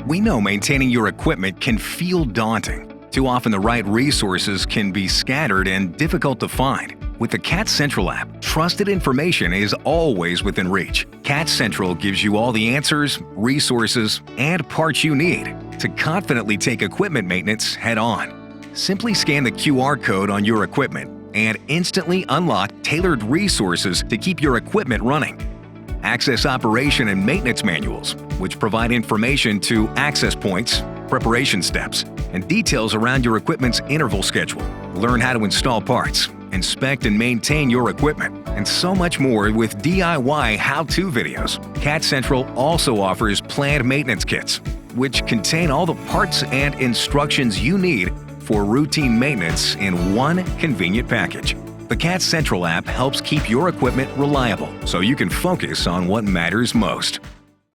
We know maintaining your equipment can feel daunting. Too often the right resources can be scattered and difficult to find. With the CAT Central app, trusted information is always within reach. CAT Central gives you all the answers, resources, and parts you need to confidently take equipment maintenance head-on. Simply scan the QR code on your equipment and instantly unlock tailored resources to keep your equipment running. Access operation and maintenance manuals, which provide information to access points, preparation steps, and details around your equipment's interval schedule. Learn how to install parts, inspect and maintain your equipment, and so much more with DIY how-to videos. CAT Central also offers planned maintenance kits, which contain all the parts and instructions you need for routine maintenance in one convenient package. The CAT Central app helps keep your equipment reliable so you can focus on what matters most.